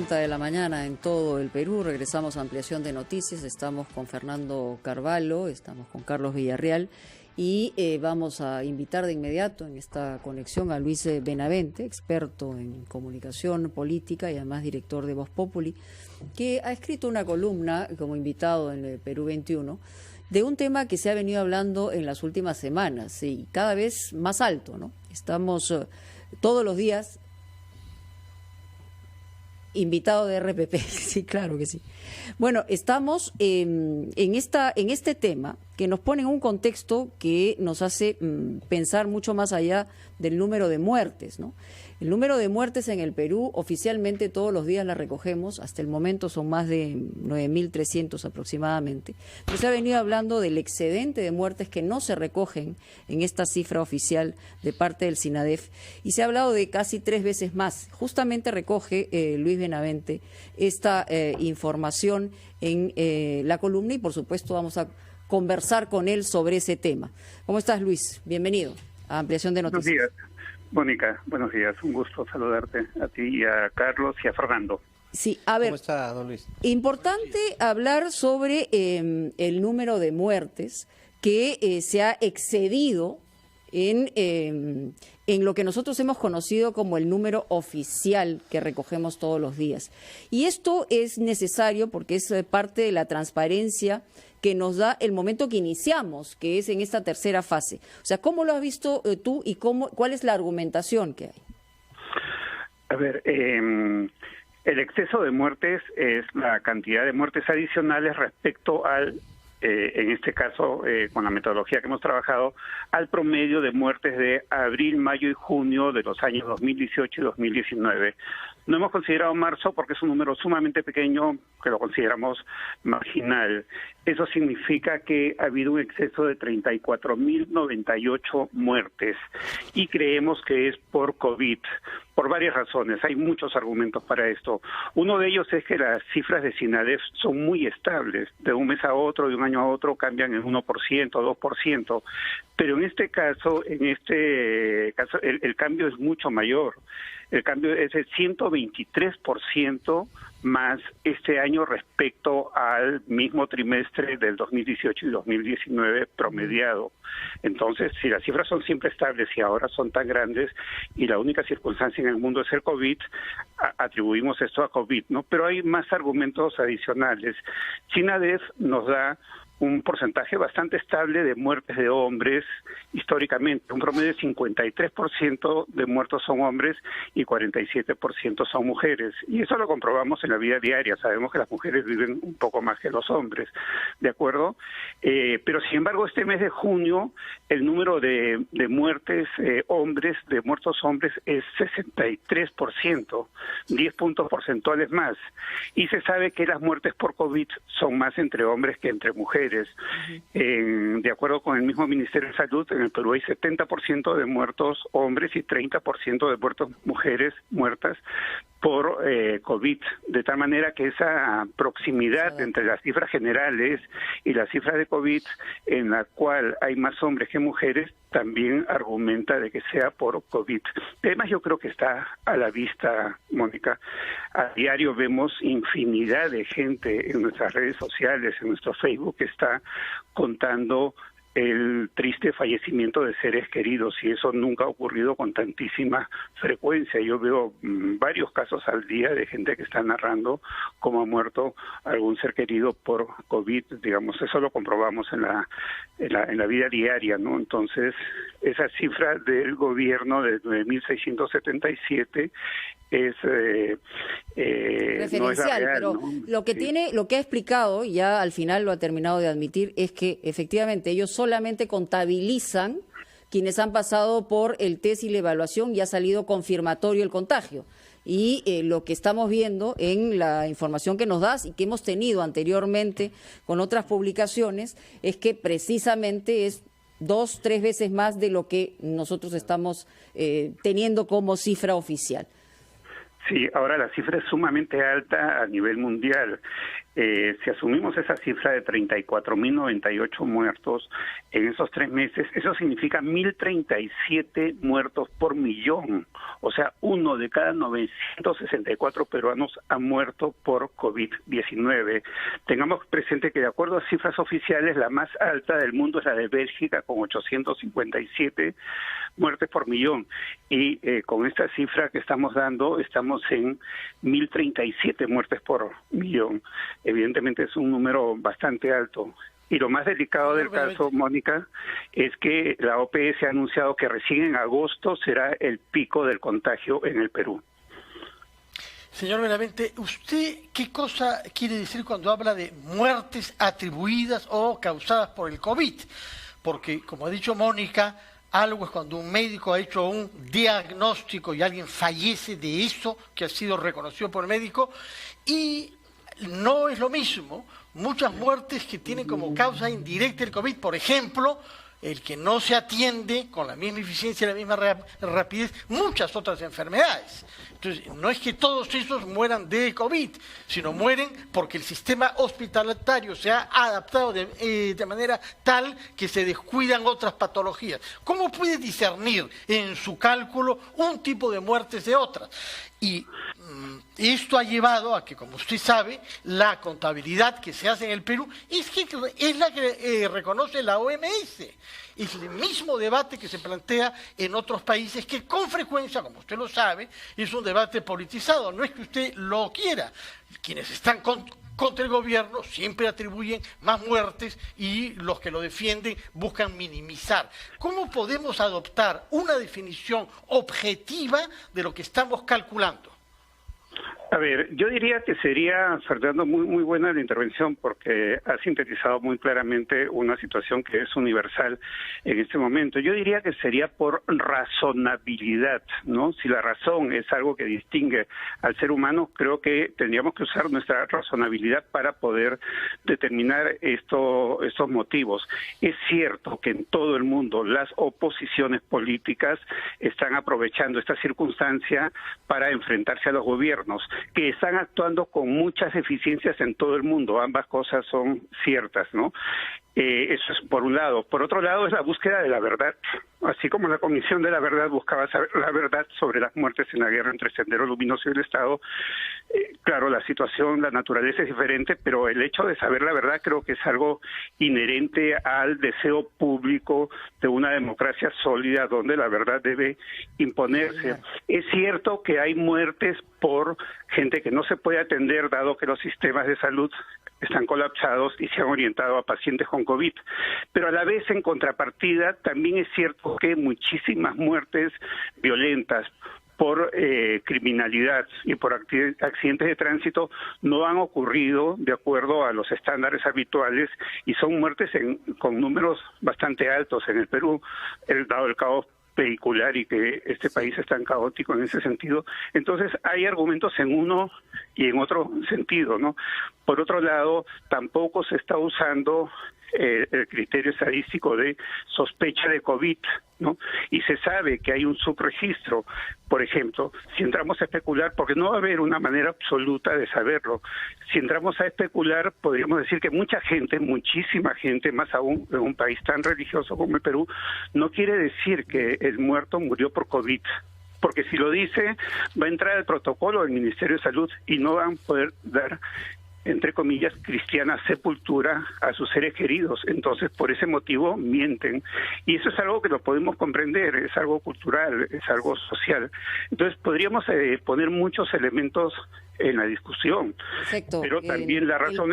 8:30 de la mañana en todo el Perú. Regresamos a ampliación de noticias. Estamos con Fernando Carvalho, estamos con Carlos Villarreal y vamos a invitar de inmediato en esta conexión a Luis Benavente, experto en comunicación política y además director de Voz Populi, que ha escrito una columna como invitado en el Perú 21 de un tema que se ha venido hablando en las últimas semanas y cada vez más alto, ¿no? Estamos todos los días invitado de RPP, sí, claro que sí. Bueno, estamos en este tema que nos pone en un contexto que nos hace pensar mucho más allá del número de muertes, ¿no? El número de muertes en el Perú, oficialmente todos los días la recogemos, hasta el momento son más de 9.300 aproximadamente, pero se ha venido hablando del excedente de muertes que no se recogen en esta cifra oficial de parte del SINADEF, y se ha hablado de casi 3 veces más. Justamente recoge Luis Benavente esta información en la columna y por supuesto vamos a conversar con él sobre ese tema. ¿Cómo estás, Luis? Bienvenido a Ampliación de Noticias. Buenos días, Mónica. Buenos días. Un gusto saludarte a ti y a Carlos y a Fernando. Sí, a ver, ¿cómo está, don Luis? Importante hablar sobre el número de muertes que se ha excedido en lo que nosotros hemos conocido como el número oficial que recogemos todos los días. Y esto es necesario porque es parte de la transparencia que nos da el momento que iniciamos, que es en esta tercera fase. O sea, ¿cómo lo has visto tú y cuál es la argumentación que hay? A ver, el exceso de muertes es la cantidad de muertes adicionales respecto al, en este caso, con la metodología que hemos trabajado, al promedio de muertes de abril, mayo y junio de los años 2018 y 2019. No hemos considerado marzo porque es un número sumamente pequeño que lo consideramos marginal. Eso significa que ha habido un exceso de 34.098 muertes y creemos que es por COVID, por varias razones. Hay muchos argumentos para esto. Uno de ellos es que las cifras de SINADEF son muy estables. De un mes a otro, de un año a otro, cambian en 1%, 2%. Pero en este caso, el cambio es mucho mayor. El cambio es el 123% más este año respecto al mismo trimestre del 2018 y 2019 promediado. Entonces, si las cifras son siempre estables y ahora son tan grandes y la única circunstancia en el mundo es el COVID, atribuimos esto a COVID, ¿no? Pero hay más argumentos adicionales. SINADEF nos da un porcentaje bastante estable de muertes de hombres históricamente. Un promedio de 53% de muertos son hombres y 47% son mujeres. Y eso lo comprobamos en la vida diaria. Sabemos que las mujeres viven un poco más que los hombres, ¿de acuerdo? Pero sin embargo, este mes de junio, el número de muertes hombres, de muertos hombres, es 63%, 10 puntos porcentuales más. Y se sabe que las muertes por COVID son más entre hombres que entre mujeres. De acuerdo con el mismo Ministerio de Salud, en el Perú hay 70% de muertos hombres y 30% de muertos mujeres muertas por COVID, de tal manera que esa proximidad entre las cifras generales y las cifras de COVID, en la cual hay más hombres que mujeres, también argumenta de que sea por COVID. Además, yo creo que está a la vista, Mónica. A diario vemos infinidad de gente en nuestras redes sociales, en nuestro Facebook, que está contando el triste fallecimiento de seres queridos, y eso nunca ha ocurrido con tantísima frecuencia. Yo veo varios casos al día de gente que está narrando cómo ha muerto algún ser querido por COVID, digamos. Eso lo comprobamos en la vida diaria, ¿no? Entonces, esa cifra del gobierno de 9.677 es referencial, no es la real, pero ¿no? lo que lo que ha explicado, y ya al final lo ha terminado de admitir, es que efectivamente ellos solamente contabilizan quienes han pasado por el test y la evaluación y ha salido confirmatorio el contagio. Y lo que estamos viendo en la información que nos das y que hemos tenido anteriormente con otras publicaciones es que precisamente es 2, 3 veces más de lo que nosotros estamos teniendo como cifra oficial. Sí, ahora la cifra es sumamente alta a nivel mundial. Si asumimos esa cifra de 34.098 muertos en esos 3 meses, eso significa 1.037 muertos por millón. O sea, 1 de cada 964 peruanos ha muerto por COVID-19. Tengamos presente que de acuerdo a cifras oficiales, la más alta del mundo es la de Bélgica, con 857 muertes por millón. Y con esta cifra que estamos dando, estamos en 1.037 muertes por millón. Evidentemente es un número bastante alto. Y lo más delicado del caso, Mónica, es que la OPS ha anunciado que recién en agosto será el pico del contagio en el Perú. Señor Benavente, ¿usted qué cosa quiere decir cuando habla de muertes atribuidas o causadas por el COVID? Porque, como ha dicho Mónica, algo es cuando un médico ha hecho un diagnóstico y alguien fallece de eso que ha sido reconocido por el médico, y no es lo mismo muchas muertes que tienen como causa indirecta el COVID, por ejemplo, el que no se atiende con la misma eficiencia y la misma rapidez muchas otras enfermedades. Entonces, no es que todos esos mueran de COVID, sino mueren porque el sistema hospitalario se ha adaptado de manera tal que se descuidan otras patologías. ¿Cómo puede discernir en su cálculo un tipo de muertes de otras? Y esto ha llevado a que, como usted sabe, la contabilidad que se hace en el Perú es la que reconoce la OMS. Es el mismo debate que se plantea en otros países, que con frecuencia, como usted lo sabe, es un debate politizado. No es que usted lo quiera. Quienes están contra el gobierno siempre atribuyen más muertes y los que lo defienden buscan minimizar. ¿Cómo podemos adoptar una definición objetiva de lo que estamos calculando? A ver, yo diría que sería, Fernando, muy buena la intervención, porque ha sintetizado muy claramente una situación que es universal en este momento. Yo diría que sería por razonabilidad, ¿no? Si la razón es algo que distingue al ser humano, creo que tendríamos que usar nuestra razonabilidad para poder determinar estos motivos. Es cierto que en todo el mundo las oposiciones políticas están aprovechando esta circunstancia para enfrentarse a los gobiernos, que están actuando con muchas eficiencias en todo el mundo. Ambas cosas son ciertas, ¿no? Eso es por un lado. Por otro lado, es la búsqueda de la verdad. Así como la Comisión de la Verdad buscaba saber la verdad sobre las muertes en la guerra entre Sendero Luminoso y el Estado, claro, la situación, la naturaleza es diferente, pero el hecho de saber la verdad creo que es algo inherente al deseo público de una democracia sólida donde la verdad debe imponerse. Es cierto que hay muertes por gente que no se puede atender, dado que los sistemas de salud están colapsados y se han orientado a pacientes con COVID. Pero a la vez, en contrapartida, también es cierto que muchísimas muertes violentas por criminalidad y por accidentes de tránsito no han ocurrido de acuerdo a los estándares habituales y son muertes con números bastante altos en el Perú, dado el caos vehicular y que este país es tan caótico en ese sentido. Entonces hay argumentos en uno y en otro sentido, ¿no? Por otro lado, tampoco se está usando el criterio estadístico de sospecha de COVID, ¿no? Y se sabe que hay un subregistro. Por ejemplo, si entramos a especular, porque no va a haber una manera absoluta de saberlo, si entramos a especular, podríamos decir que mucha gente, muchísima gente, más aún en un país tan religioso como el Perú, no quiere decir que el muerto murió por COVID, porque si lo dice, va a entrar el protocolo del Ministerio de Salud y no van a poder dar, entre comillas, cristiana sepultura a sus seres queridos. Entonces, por ese motivo, mienten. Y eso es algo que lo podemos comprender, es algo cultural, es algo social. Entonces, podríamos poner muchos elementos en la discusión. Perfecto. Pero también la razón...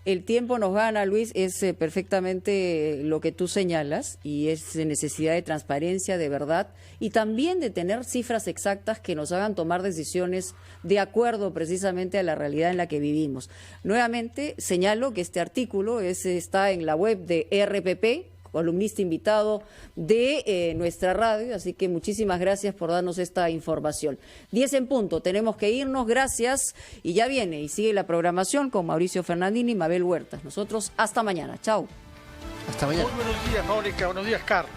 El tiempo nos gana, Luis, es perfectamente lo que tú señalas, y es necesidad de transparencia, de verdad, y también de tener cifras exactas que nos hagan tomar decisiones de acuerdo precisamente a la realidad en la que vivimos. Nuevamente, señalo que este artículo está en la web de RPP, columnista invitado de nuestra radio, así que muchísimas gracias por darnos esta información. 10 en punto, tenemos que irnos, gracias, y ya viene y sigue la programación con Mauricio Fernandini y Mabel Huertas. Nosotros hasta mañana, chao. Hasta mañana. Muy buenos días, Mónica, buenos días, Carlos.